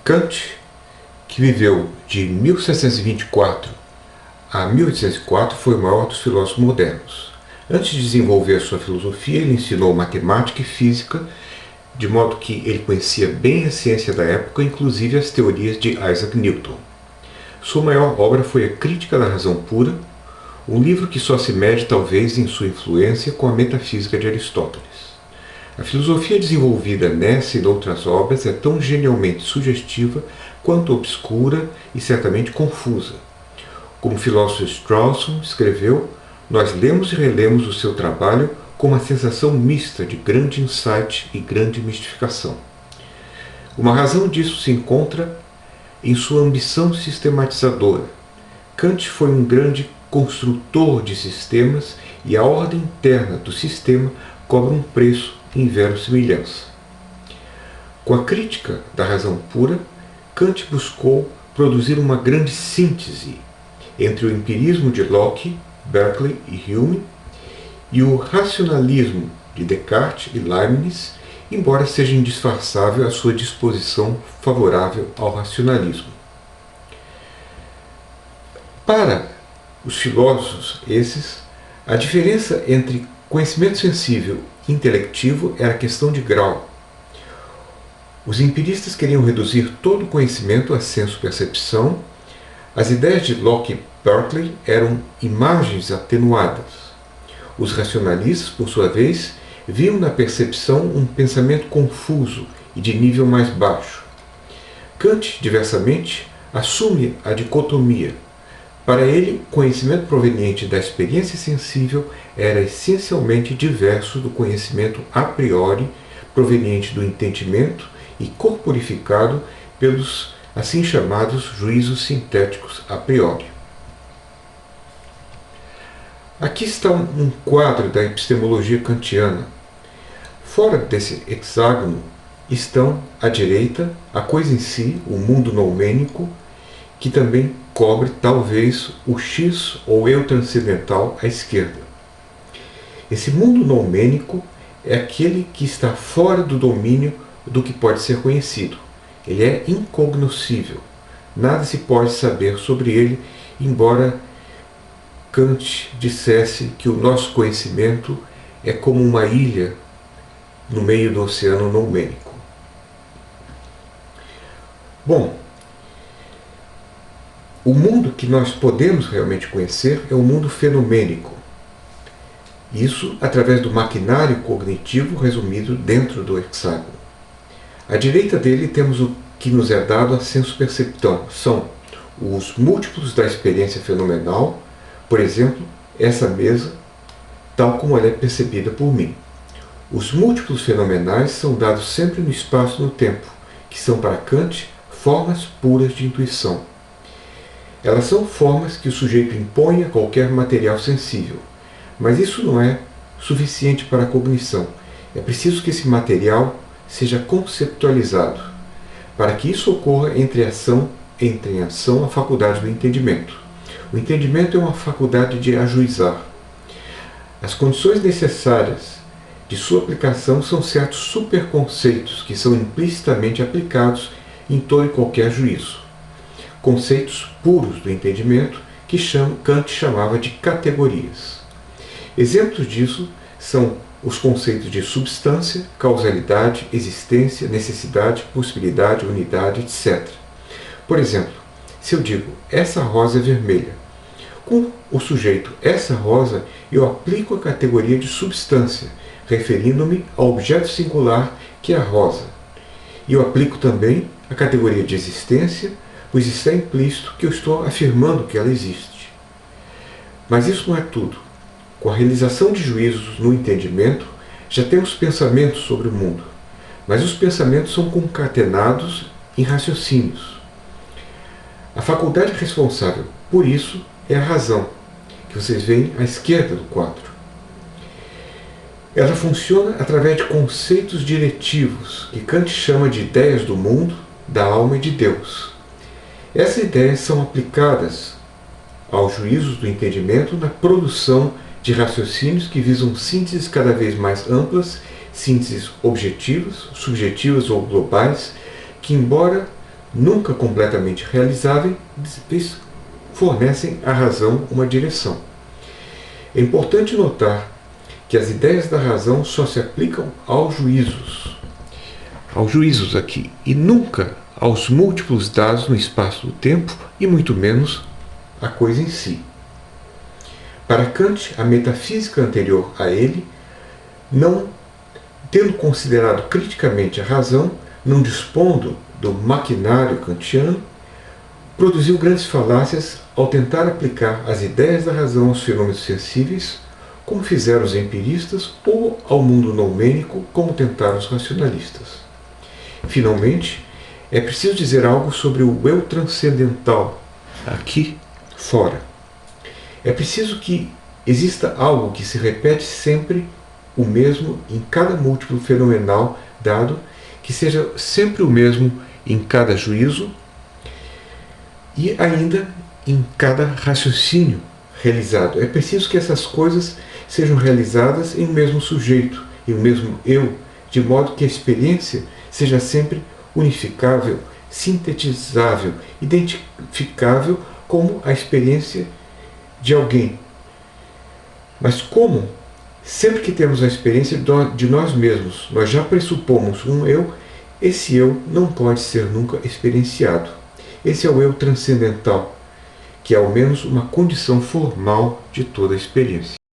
Kant, que viveu de 1724 a 1804, foi o maior dos filósofos modernos. Antes de desenvolver a sua filosofia, ele ensinou matemática e física, de modo que ele conhecia bem a ciência da época, inclusive as teorias de Isaac Newton. Sua maior obra foi A Crítica da Razão Pura, um livro que só se mede talvez em sua influência com a metafísica de Aristóteles. A filosofia desenvolvida nessa e noutras obras é tão genialmente sugestiva quanto obscura e certamente confusa. Como o filósofo Strawson escreveu, nós lemos e relemos o seu trabalho com uma sensação mista de grande insight e grande mistificação. Uma razão disso se encontra em sua ambição sistematizadora. Kant foi um grande construtor de sistemas e a ordem interna do sistema cobra um preço em verossimilhança. Com a crítica da razão pura, Kant buscou produzir uma grande síntese entre o empirismo de Locke, Berkeley e Hume e o racionalismo de Descartes e Leibniz, embora seja indisfarçável a sua disposição favorável ao racionalismo. Para os filósofos a diferença entre conhecimento sensível e intelectivo era questão de grau. Os empiristas queriam reduzir todo o conhecimento a senso-percepção. As ideias de Locke e Berkeley eram imagens atenuadas. Os racionalistas, por sua vez, viam na percepção um pensamento confuso e de nível mais baixo. Kant, diversamente, assume a dicotomia. Para ele, o conhecimento proveniente da experiência sensível era essencialmente diverso do conhecimento a priori, proveniente do entendimento e corporificado pelos assim chamados juízos sintéticos a priori. Aqui está um quadro da epistemologia kantiana. Fora desse hexágono estão, à direita, a coisa em si, o mundo noumênico, que também cobre talvez o X ou eu transcendental à esquerda. Esse mundo noumênico é aquele que está fora do domínio do que pode ser conhecido. Ele é incognoscível. Nada se pode saber sobre ele, embora Kant dissesse que o nosso conhecimento é como uma ilha no meio do oceano noumênico. Bom, o mundo que nós podemos realmente conhecer é o mundo fenomênico. Isso através do maquinário cognitivo resumido dentro do hexágono. À direita dele temos o que nos é dado a senso-percepção. São os múltiplos da experiência fenomenal, por exemplo, essa mesa, tal como ela é percebida por mim. Os múltiplos fenomenais são dados sempre no espaço e no tempo, que são para Kant formas puras de intuição. Elas são formas que o sujeito impõe a qualquer material sensível, mas isso não é suficiente para a cognição. É preciso que esse material seja conceptualizado. Para que isso ocorra, entre em ação a faculdade do entendimento. O entendimento é uma faculdade de ajuizar. As condições necessárias de sua aplicação são certos superconceitos que são implicitamente aplicados em todo e qualquer juízo. Conceitos puros do entendimento que Kant chamava de categorias. Exemplos disso são os conceitos de substância, causalidade, existência, necessidade, possibilidade, unidade, etc. Por exemplo, se eu digo, essa rosa é vermelha, com o sujeito essa rosa eu aplico a categoria de substância, referindo-me ao objeto singular que é a rosa. E eu aplico também a categoria de existência, pois está implícito que eu estou afirmando que ela existe. Mas isso não é tudo. Com a realização de juízos no entendimento, já temos pensamentos sobre o mundo, mas os pensamentos são concatenados em raciocínios. A faculdade responsável por isso é a razão, que vocês veem à esquerda do quadro. Ela funciona através de conceitos diretivos, que Kant chama de ideias do mundo, da alma e de Deus. Essas ideias são aplicadas aos juízos do entendimento na produção de raciocínios que visam sínteses cada vez mais amplas, sínteses objetivas, subjetivas ou globais, que, embora nunca completamente realizáveis, fornecem à razão uma direção. É importante notar que as ideias da razão só se aplicam aos juízos aqui, e nunca aos múltiplos dados no espaço do tempo, e muito menos à coisa em si. Para Kant, a metafísica anterior a ele, não tendo considerado criticamente a razão, não dispondo do maquinário kantiano, produziu grandes falácias ao tentar aplicar as ideias da razão aos fenômenos sensíveis, como fizeram os empiristas, ou ao mundo noumênico, como tentaram os racionalistas. Finalmente, é preciso dizer algo sobre o eu transcendental, aqui fora. É preciso que exista algo que se repete sempre o mesmo em cada múltiplo fenomenal dado, que seja sempre o mesmo em cada juízo e ainda em cada raciocínio realizado. É preciso que essas coisas sejam realizadas em um mesmo sujeito, em um mesmo eu, de modo que a experiência seja sempre unificável, sintetizável, identificável como a experiência de alguém. Mas como, sempre que temos a experiência de nós mesmos, nós já pressupomos um eu, esse eu não pode ser nunca experienciado. Esse é o eu transcendental, que é ao menos uma condição formal de toda a experiência.